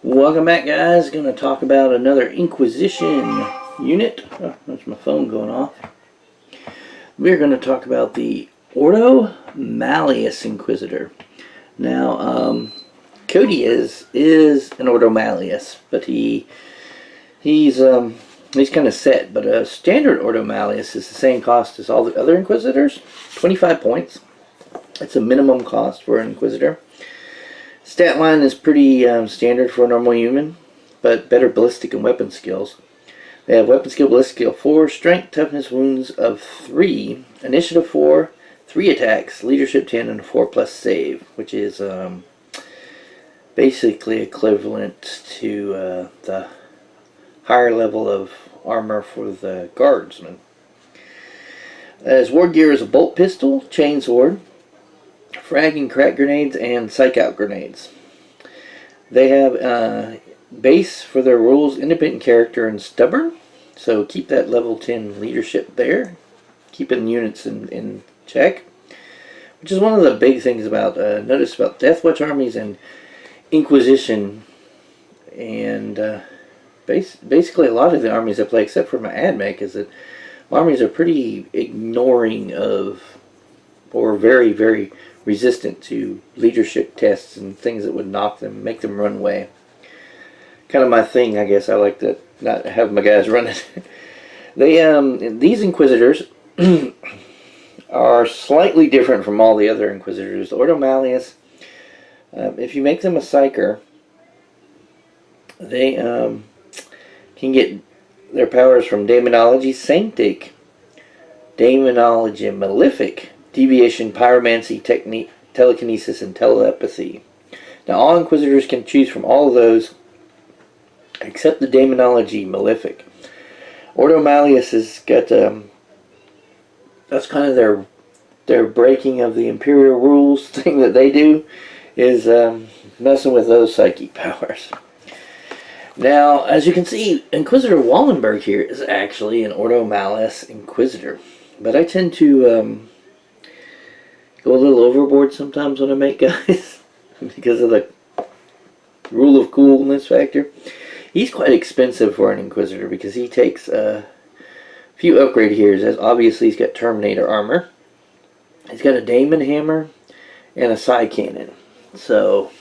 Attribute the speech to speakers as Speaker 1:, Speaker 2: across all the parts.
Speaker 1: Welcome back, guys. Going to talk about another Inquisition unit. Oh, there's my phone going off. We're going to talk about the Ordo Malleus Inquisitor. Now, Cody is an Ordo Malleus, but he's kind of set. But a standard Ordo Malleus is the same cost as all the other Inquisitors, 25 points. It's a minimum cost for an Inquisitor. Stat line is pretty standard for a normal human, but better ballistic and weapon skills. They have weapon skill, ballistic skill 4, strength, toughness, wounds of 3, initiative 4, 3 attacks, leadership 10, and a 4+ save, which is basically equivalent to the higher level of armor for the guardsmen. His war gear is a bolt pistol, chain sword, frag and crack grenades, and psych out grenades. They have base for their rules, independent character, and stubborn. So keep that level 10 leadership there. Keeping units in check. Which is one of the big things about, notice about Death Watch armies and Inquisition. And basically a lot of the armies I play, except for my AdMech, is that armies are pretty ignoring of, or very, very resistant to leadership tests and things that would knock them, make them run away. Kind of my thing, I guess. I like to not have my guys run it. These Inquisitors are slightly different from all the other Inquisitors. The Ordo Malleus, if you make them a Psyker, they can get their powers from Demonology, Sanctic, Demonology, Malefic, Deviation, Pyromancy, Technique, Telekinesis, and Telepathy. Now, all Inquisitors can choose from all of those except the Demonology Malefic. Ordo Malleus has got, that's kind of their breaking of the Imperial rules thing that they do, is messing with those psychic powers. Now, as you can see, Inquisitor Wallenberg here is actually an Ordo Malleus Inquisitor. But I tend to go a little overboard sometimes when I make guys because of the rule of coolness factor. He's quite expensive for an Inquisitor because he takes a few upgrade here. As obviously he's got Terminator armor. He's got a Daemon hammer and a side cannon. So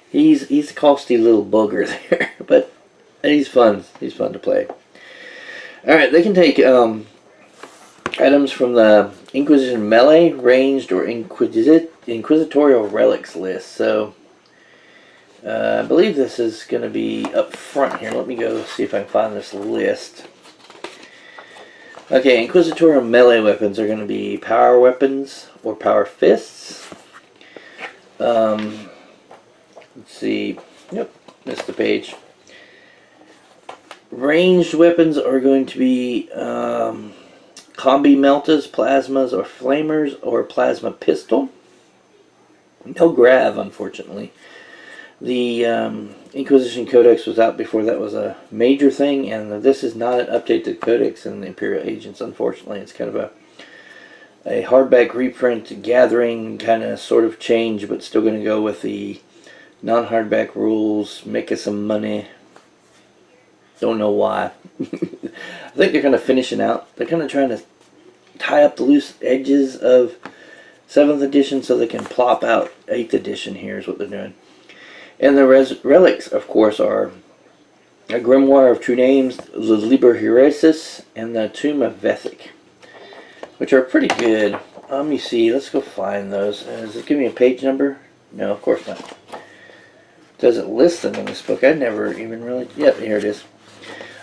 Speaker 1: he's a costly little booger there, but he's fun. He's fun to play. Alright, they can take items from the Inquisition Melee, Ranged, or Inquisitorial Relics list. So, I believe this is going to be up front here. Let me go see if I can find this list. Okay, Inquisitorial Melee weapons are going to be Power Weapons or Power Fists. Let's see. Yep, missed the page. Ranged weapons are going to be Combi Meltas, Plasmas, or Flamers, or Plasma Pistol. No Grav, unfortunately. The Inquisition Codex was out before that was a major thing, and this is not an update to the Codex and the Imperial Agents, unfortunately. It's kind of a hardback reprint, gathering kind of sort of change, but still going to go with the non-hardback rules, make us some money. Don't know why. I think they're kind of finishing out. They're kind of trying to tie up the loose edges of 7th edition so they can plop out 8th edition here is what they're doing. And the relics, of course, are a Grimoire of True Names, the Liber Heresis, and the Tomb of Vethic, which are pretty good. Let me see. Let's go find those. Does it give me a page number? No, of course not. Doesn't list them in this book. I never even really... Yep, here it is.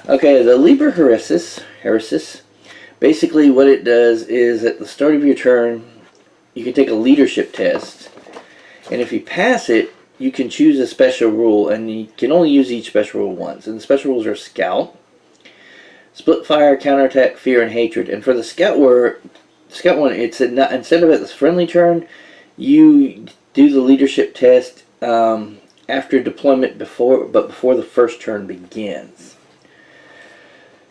Speaker 1: Okay, the Liber Heresis, basically what it does is at the start of your turn, you can take a leadership test. And if you pass it, you can choose a special rule, and you can only use each special rule once. And the special rules are Scout, Split Fire, Counterattack, Fear, and Hatred. And for the Scout one, it's instead of at the friendly turn, you do the leadership test after deployment, before the first turn begins.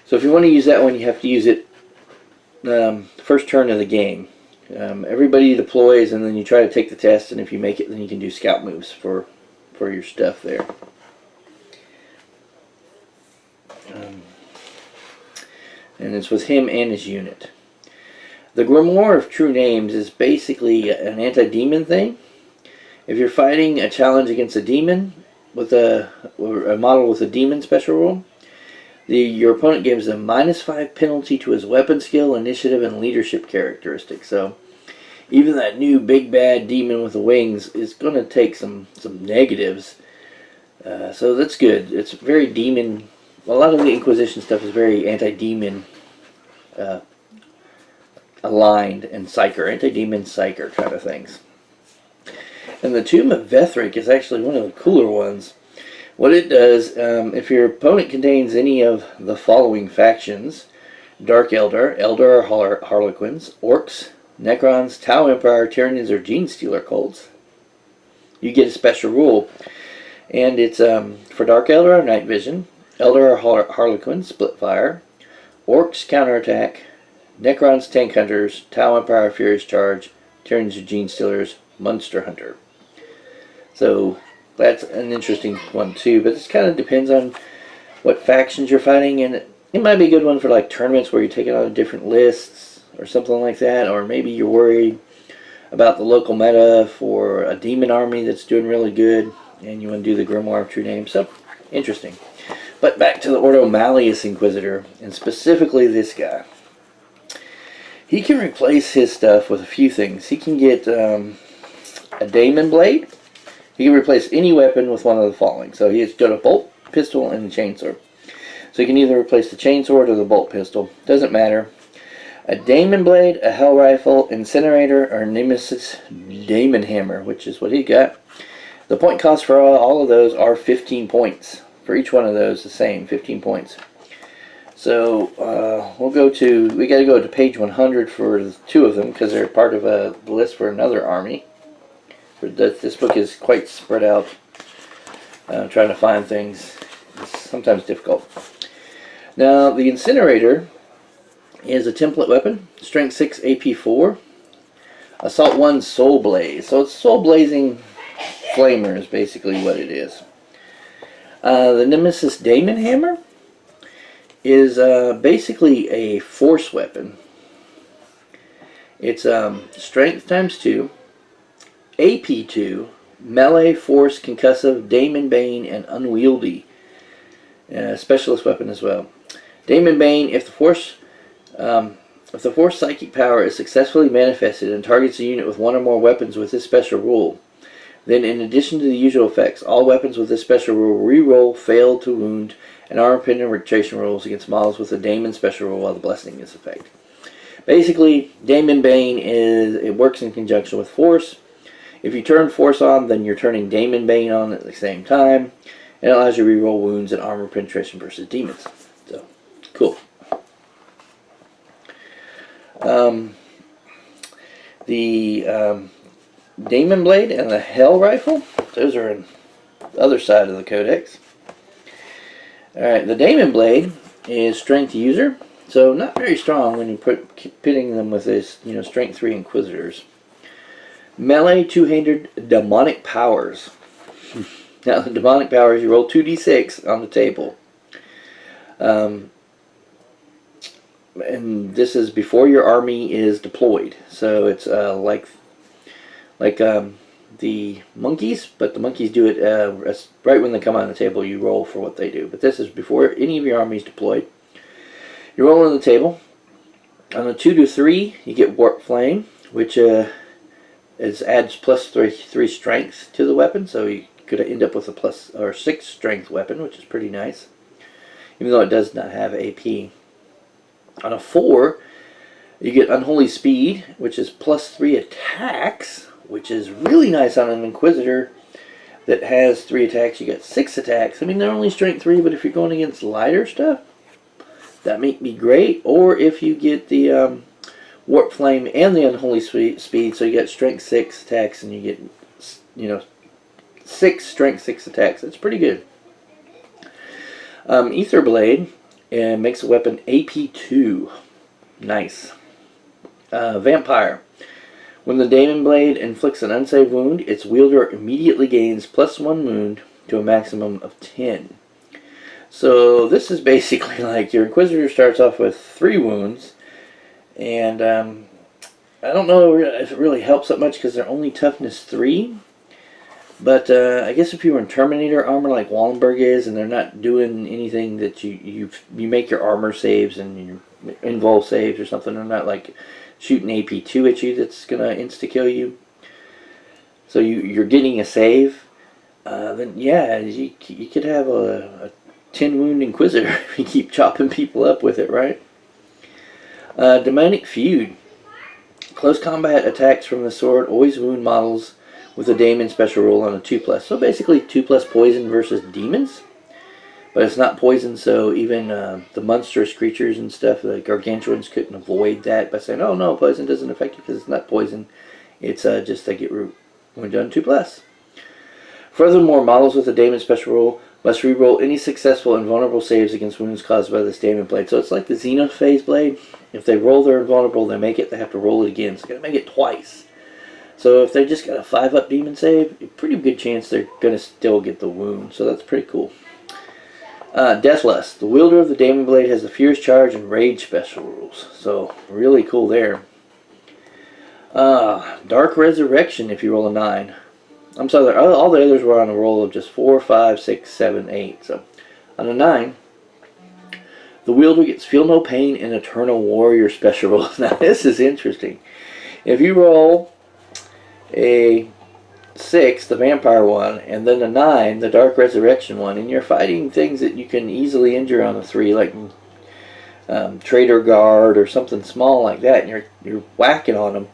Speaker 1: So if you want to use that one, you have to use it first turn of the game. Everybody deploys, and then you try to take the test, and if you make it, then you can do scout moves for your stuff there. and it's with him and his unit. The Grimoire of True Names is basically an anti-demon thing. If you're fighting a challenge against a demon with a model with a demon special rule, your opponent gives a -5 penalty to his weapon skill, initiative, and leadership characteristics. So even that new big bad demon with the wings is going to take some negatives. So that's good. It's very demon. A lot of the Inquisition stuff is very anti-demon aligned and psyker, anti-demon psyker kind of things. And the Tomb of Vethric is actually one of the cooler ones. What it does, if your opponent contains any of the following factions: Dark Eldar, Eldar or Harlequins, Orcs, Necrons, Tau Empire, Tyranids, or Genestealer cults, you get a special rule. And it's for Dark Eldar, Night Vision, Eldar or Harlequins, Split Fire, Orcs, Counterattack, Necrons, Tank Hunters, Tau Empire, Furious Charge, Tyranids or Genestealers, Monster Hunter. So that's an interesting one too, but it kind of depends on what factions you're fighting, and it might be a good one for like tournaments where you're taking on different lists or something like that, or maybe you're worried about the local meta for a demon army that's doing really good and you want to do the Grimoire of True Names. So interesting. But back to the Ordo Malleus Inquisitor, and specifically this guy. He can replace his stuff with a few things. He can get a Daemon Blade. He can replace any weapon with one of the following. So he's got a bolt, pistol, and a chainsword. So you can either replace the chainsword or the bolt pistol. Doesn't matter. A Daemon Blade, a Hell Rifle, Incinerator, or Nemesis Daemon Hammer, which is what he got. The point cost for all of those are 15 points. For each one of those, the same, 15 points. So we got to go to page 100 for the two of them because they're part of the list for another army. This book is quite spread out. Trying to find things is sometimes difficult. Now, the Incinerator is a template weapon, Strength 6, AP 4, Assault 1, Soul Blaze. So it's Soul Blazing Flamer is basically what it is. The Nemesis Daemon Hammer is basically a force weapon. It's Strength times 2, AP 2, Melee, Force, Concussive, Daemon Bane, and Unwieldy. Specialist weapon as well. Daemon Bane, if the Force Psychic power is successfully manifested and targets a unit with one or more weapons with this special rule, then in addition to the usual effects, all weapons with this special rule re-roll, fail to wound, and armor penetration rolls against models with the Daemon special rule while the blessing is effect. Basically, Daemon Bane it works in conjunction with Force. If you turn Force on, then you're turning Daemon Bane on at the same time. It allows you to re-roll wounds and armor penetration versus demons. So, cool. The Daemon Blade and the Hell Rifle, those are on the other side of the codex. Alright, the Daemon Blade is Strength User, so not very strong when you pitting them with this, Strength 3 Inquisitors. Melee, two-handed Demonic Powers. Now, the Demonic Powers, you roll 2d6 on the table. And this is before your army is deployed. So it's like the monkeys, but the monkeys do it right when they come on the table. You roll for what they do. But this is before any of your army is deployed. You roll on the table. On a 2 to 3, you get Warp Flame, which adds plus 3 strength to the weapon. So you could end up with a plus or 6 strength weapon, which is pretty nice, even though it does not have AP. On a 4, you get Unholy Speed, which is plus 3 attacks, which is really nice on an Inquisitor that has 3 attacks. You get 6 attacks. I mean, they're only strength 3, but if you're going against lighter stuff, that may be great. Or if you get the Warp Flame and the Unholy Speed, so you get strength 6 attacks and you get, 6 strength 6 attacks. That's pretty good. Ether Blade makes a weapon AP 2. Nice. Vampire. When the Daemon Blade inflicts an unsaved wound, its wielder immediately gains plus 1 wound to a maximum of 10. So this is basically like your Inquisitor starts off with 3 wounds, and I don't know if it really helps that much because they're only toughness 3. But I guess if you were in Terminator armor like Wallenberg is, and they're not doing anything that you make your armor saves and your invul saves or something, they're not like shooting AP2 at you that's gonna insta kill you. So you're getting a save. Then yeah, you could have a 10 wound Inquisitor if you keep chopping people up with it, right? Demonic Feud. Close combat attacks from the sword always wound models with a daemon special roll on a 2+. So basically 2+ poison versus demons. But it's not poison, so even the monstrous creatures and stuff, the gargantuans, couldn't avoid that by saying, oh no, poison doesn't affect you because it's not poison. It's just they get wounded on 2+. Furthermore, models with a daemon special roll must reroll any successful invulnerable saves against wounds caused by this daemon blade. So it's like the Xenophase blade. If they roll their invulnerable, they make it, they have to roll it again. So they got to make it twice. So if they just got a 5-up demon save, a pretty good chance they're going to still get the wound. So that's pretty cool. Deathlust. The wielder of the daemon blade has the Fierce Charge and Rage special rules. So really cool there. Dark Resurrection if you roll a 9. I'm sorry, all the others were on a roll of just 4, 5, 6, 7, 8. So on a 9, the wielder gets Feel No Pain and Eternal Warrior special rolls. Now this is interesting. If you roll a 6, the vampire one, and then a 9, the dark resurrection one, and you're fighting things that you can easily injure on a 3, like traitor guard or something small like that, and you're whacking on them,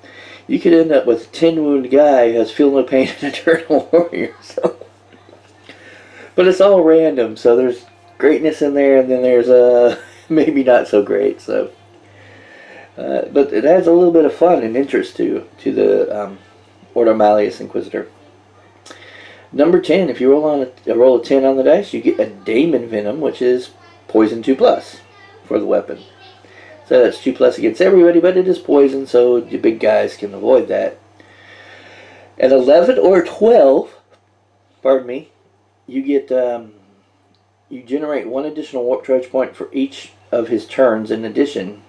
Speaker 1: you could end up with a 10 wound guy who has Feel No Pain and Eternal Warrior. So, but it's all random, so there's greatness in there, and then there's maybe not so great. So, but it adds a little bit of fun and interest to the Ordo Malleus Inquisitor. Number 10, if you roll a 10 on the dice, you get a Daemon Venom, which is poison 2+ for the weapon. So that's 2+ against everybody, but it is poison, so the big guys can avoid that. At 11 or 12, pardon me, you get you generate 1 additional warp charge point for each of his turns. In addition,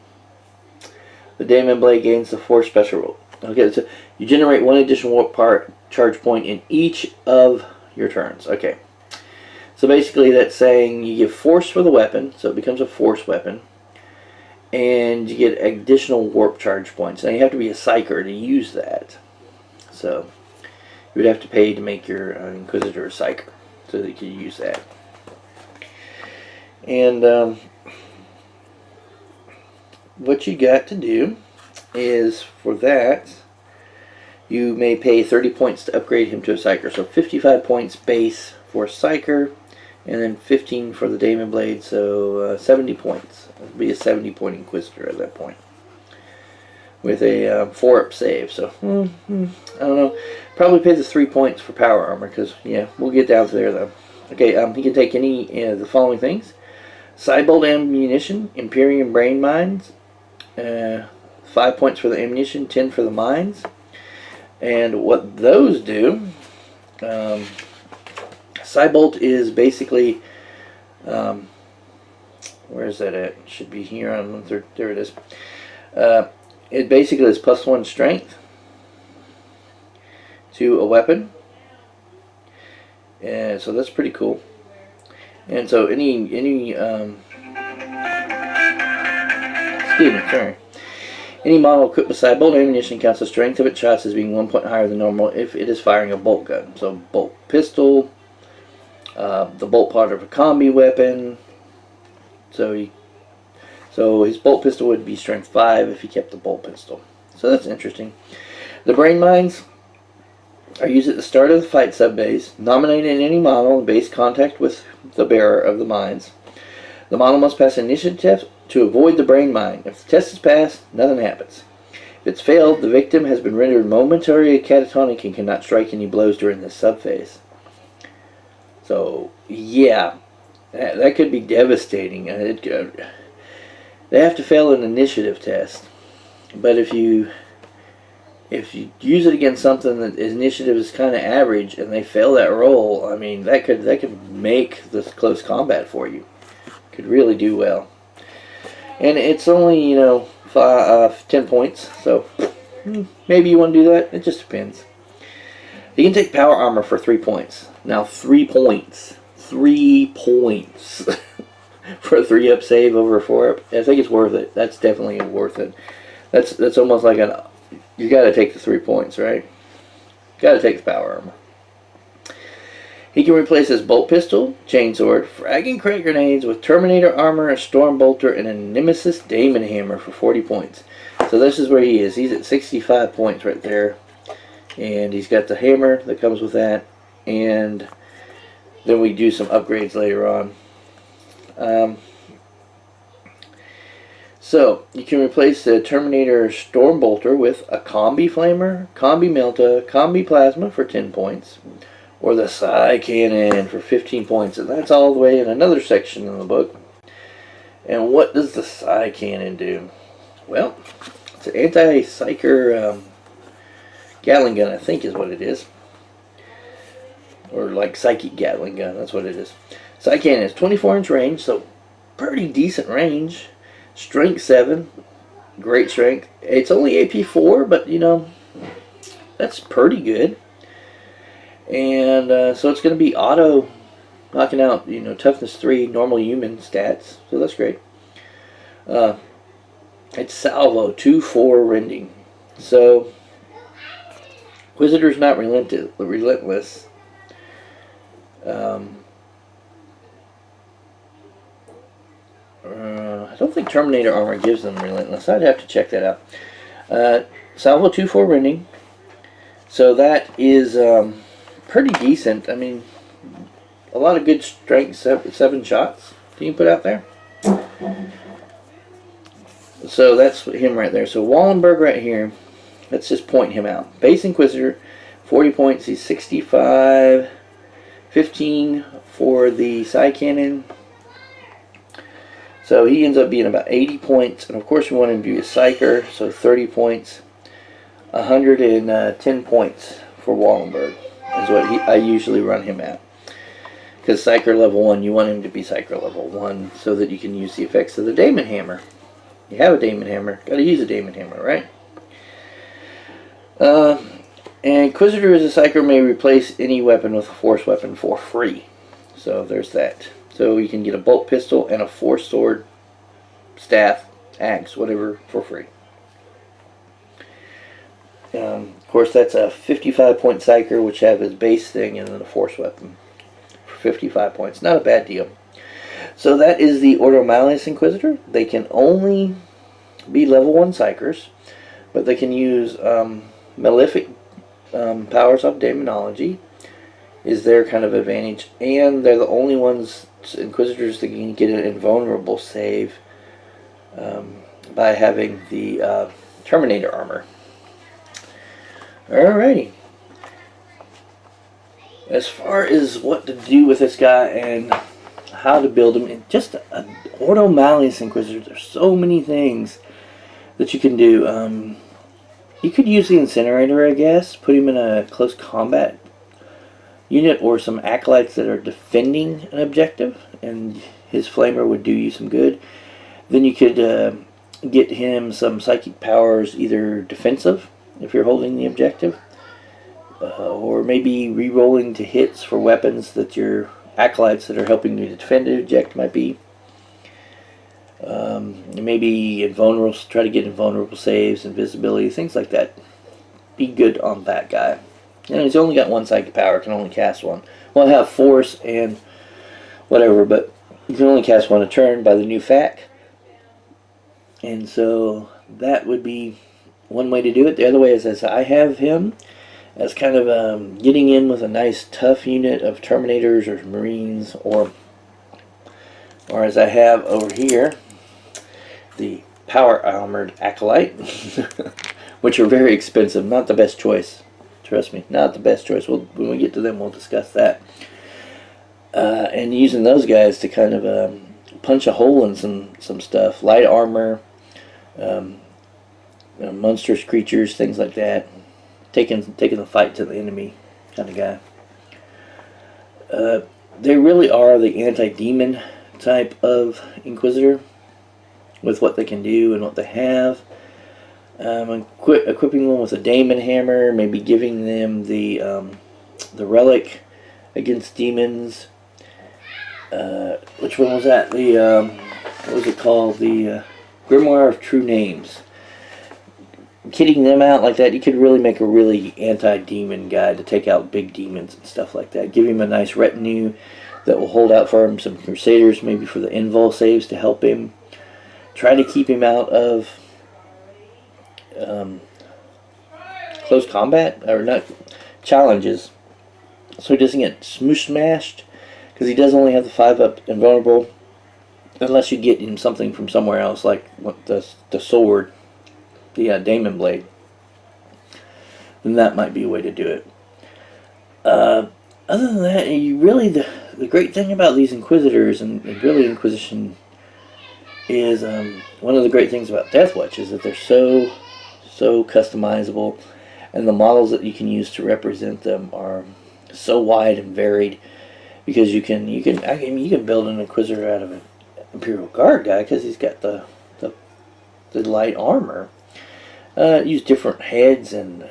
Speaker 1: the Daemon Blade gains the Force special roll. Okay, so you generate 1 additional warp charge point in each of your turns. Okay, so basically that's saying you give Force for the weapon, so it becomes a Force weapon, and you get additional warp charge points. Now you have to be a Psyker to use that, so you would have to pay to make your Inquisitor a Psyker so that you can use that. And what you got to do is, for that, you may pay 30 points to upgrade him to a Psyker. So 55 points base for Psyker, and then 15 for the Daemon Blade, so 70 points. It would be a 70-point Inquisitor at that point, with a 4-up save. So, I don't know. Probably pay the 3 points for power armor, because, yeah, we'll get down to there, though. Okay, he can take any of the following things. Cybolt ammunition, Imperium brain mines, 5 points for the ammunition, 10 for the mines. And what those do, Cybolt is basically, where is that at? It should be here on 1/3. There it is. It basically is +1 strength to a weapon. And so that's pretty cool. And so any any model equipped with Cybolt ammunition counts the strength of its shots as being 1 point higher than normal if it is firing a bolt gun. So bolt pistol, the bolt part of a combi weapon. So his bolt pistol would be strength 5 if he kept the bolt pistol. So that's interesting. The brain mines are used at the start of the fight subbase, nominated in any model in base contact with the bearer of the mines. The model must pass an initiative test to avoid the brain mine. If the test is passed, nothing happens. If it's failed, the victim has been rendered momentarily catatonic and cannot strike any blows during this subphase. So, yeah, that could be devastating. They have to fail an initiative test. But if you if you use it against something that initiative is kind of average and they fail that roll, I mean that could make this close combat for you. Could really do well. And it's only 10 points, so maybe you want to do that. It just depends. You can take power armor for 3 points. Now 3 points. 3 points for a 3-up save over a 4-up. I think it's worth it. That's definitely worth it. That's almost like you got to take the 3 points, right? Got to take the power armor. He can replace his bolt pistol, chainsword, fragging crack grenades with Terminator armor, a storm bolter, and a Nemesis Daemon hammer for 40 points. So this is where he is. He's at 65 points right there. And he's got the hammer that comes with that. And then we do some upgrades later on. So you can replace the Terminator Storm Bolter with a Combi Flamer, Combi Melta, Combi Plasma for 10 points. Or the Psi Cannon for 15 points. And that's all the way in another section in the book. And what does the Psi Cannon do? Well, it's an anti-psyker Gatling gun, I think is what it is. Or like psychic Gatling gun, that's what it is. Psi Cannon is 24-inch range, so pretty decent range. Strength 7, great strength. It's only AP 4, but that's pretty good. And so it's going to be auto knocking out, toughness 3, normal human stats. So that's great. It's salvo 2-4 rending. So Inquisitor's not relentless. I don't think Terminator armor gives them relentless. I'd have to check that out. Salvo 2-4 rending. So that is pretty decent. I mean, a lot of good strength 7 shots you can put out there. So that's him right there. So Wallenberg right here. Let's just point him out. Base Inquisitor, 40 points. He's 65. 15 for the Psi Cannon. So he ends up being about 80 points. And of course we want him to be a Psyker, so 30 points. 110 points for Wallenberg is what I usually run him at. Because Psyker level 1, you want him to be Psyker level 1 so that you can use the effects of the Daemon Hammer. You have a Daemon Hammer, got to use a Daemon Hammer, right? And Inquisitor as a Psyker may replace any weapon with a Force weapon for free. So there's that. So you can get a bolt pistol and a Force sword, staff, axe, whatever, for free. Of course, that's a 55-point Psyker, which have his base thing, and then a Force weapon for 55 points. Not a bad deal. So that is the Ordo Malleus Inquisitor. They can only be level 1 Psykers, but they can use malefic powers of demonology is their kind of advantage, and they're the only ones, Inquisitors, that can get an invulnerable save by having the Terminator armor. Alrighty. As far as what to do with this guy and how to build him, and just an Ordo Malleus Inquisitor, there's so many things that you can do. You could use the Incinerator, I guess, put him in a close combat unit or some acolytes that are defending an objective, and his Flamer would do you some good. Then you could get him some psychic powers, either defensive, if you're holding the objective, or maybe re-rolling to hits for weapons that your acolytes that are helping you to defend the objective might be. Maybe invulnerable, try to get invulnerable saves, invisibility, things like that. Be good on that guy. And he's only got 1 psychic power, can only cast 1. Well, I have Force and whatever, but you can only cast 1 a turn by the new FAQ. And so that would be one way to do it. The other way is as I have him as kind of getting in with a nice tough unit of Terminators or Marines, or as I have over here the power armored acolyte, which are very expensive. Not the best choice. Trust me, not the best choice. When we get to them, we'll discuss that. And using those guys to kind of punch a hole in some stuff. Light armor, monstrous creatures, things like that. taking the fight to the enemy kind of guy. They really are the anti-demon type of Inquisitor with what they can do and what they have. Equipping them with a daemon hammer, maybe giving them the relic against demons. Which one was that? The what was it called? The Grimoire of True Names. Kitting them out like that, you could really make a really anti-demon guy to take out big demons and stuff like that. Give him a nice retinue that will hold out for him some crusaders, maybe for the invul saves to help him. Try to keep him out of close combat, or not, challenges, so he doesn't get smoosh smashed, because he does only have the 5-up invulnerable, unless you get him something from somewhere else, like the sword, the Daemon Blade. Then that might be a way to do it. Other than that, you really, the great thing about these Inquisitors, and really Inquisition, is one of the great things about Deathwatch is that they're so customizable, and the models that you can use to represent them are so wide and varied, because you can build an Inquisitor out of an Imperial Guard guy because he's got the light armor. Use different heads and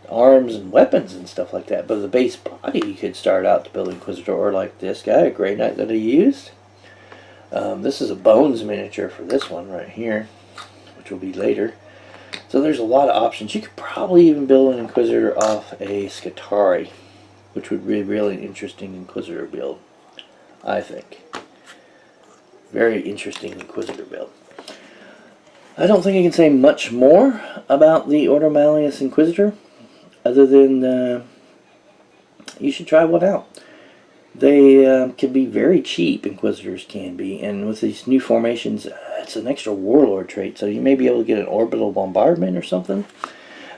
Speaker 1: arms and weapons and stuff like that, but the base body you could start out to build Inquisitor, or like this guy, a Grey Knight that I used. This is a Bones miniature for this one right here, which will be later. So there's a lot of options. You could probably even build an Inquisitor off a Skitarii, which would be a really interesting Inquisitor build, I think. Very interesting Inquisitor build. I don't think I can say much more about the Ordo Malleus Inquisitor, other than you should try one out. They can be very cheap, Inquisitors can be, and with these new formations, it's an extra Warlord trait, so you may be able to get an Orbital Bombardment or something.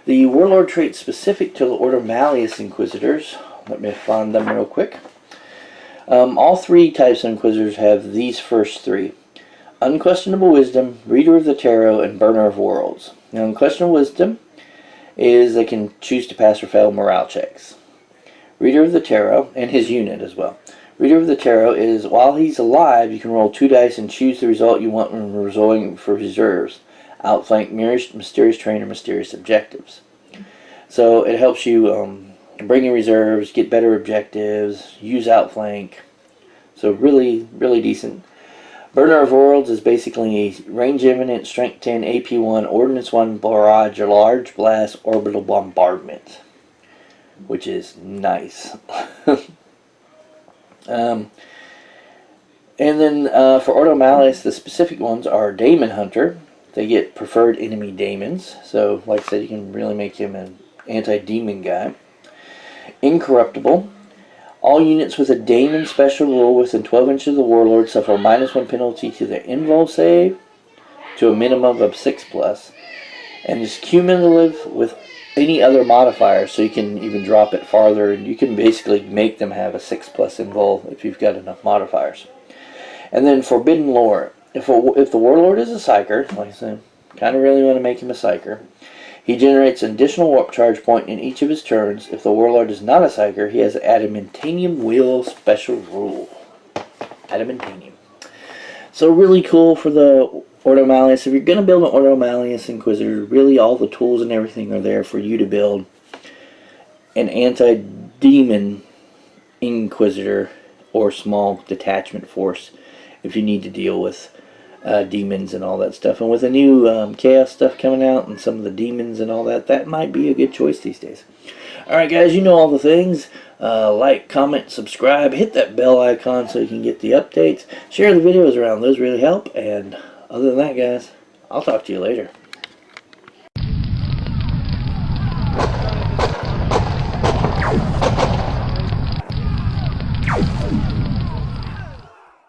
Speaker 1: The Warlord trait specific to the Ordo Malleus Inquisitors, let me find them real quick. All three types of Inquisitors have these first three: Unquestionable Wisdom, Reader of the Tarot, and Burner of Worlds. Now, Unquestionable Wisdom is they can choose to pass or fail morale checks. Reader of the Tarot, and his unit as well. Reader of the Tarot is, while he's alive, you can roll 2 dice and choose the result you want when resolving for reserves. Outflank, Mysterious Terrain, or Mysterious Objectives. So it helps you bring in reserves, get better objectives, use Outflank. So really, really decent. Burner of Worlds is basically a range imminent, strength 10, AP 1, ordnance 1, barrage, a large blast, orbital bombardment, which is nice. And then for Ordo Malleus, the specific ones are Daemon Hunter. They get preferred enemy daemons, so like I said, you can really make him an anti-demon guy. Incorruptible. All units with a Daemon special rule within 12 inches of the Warlord suffer a -1 penalty to their invul save to a minimum of 6+, and is cumulative with any other modifier, so you can even drop it farther, and you can basically make them have a 6+ invul if you've got enough modifiers. And then Forbidden Lore. If the Warlord is a Psyker, like I said, kind of really want to make him a Psyker, he generates an additional warp charge point in each of his turns. If the Warlord is not a Psyker, he has an Adamantanium Will special rule. Adamantanium. So really cool for the Ordo Malleus. If you're going to build an Ordo Malleus Inquisitor, really all the tools and everything are there for you to build an anti-demon Inquisitor or small detachment force if you need to deal with demons and all that stuff. And with the new chaos stuff coming out and some of the demons and all that, that might be a good choice these days. Alright guys, you know all the things. Like, comment, subscribe, hit that bell icon so you can get the updates. Share the videos around, those really help. And other than that guys, I'll talk to you later.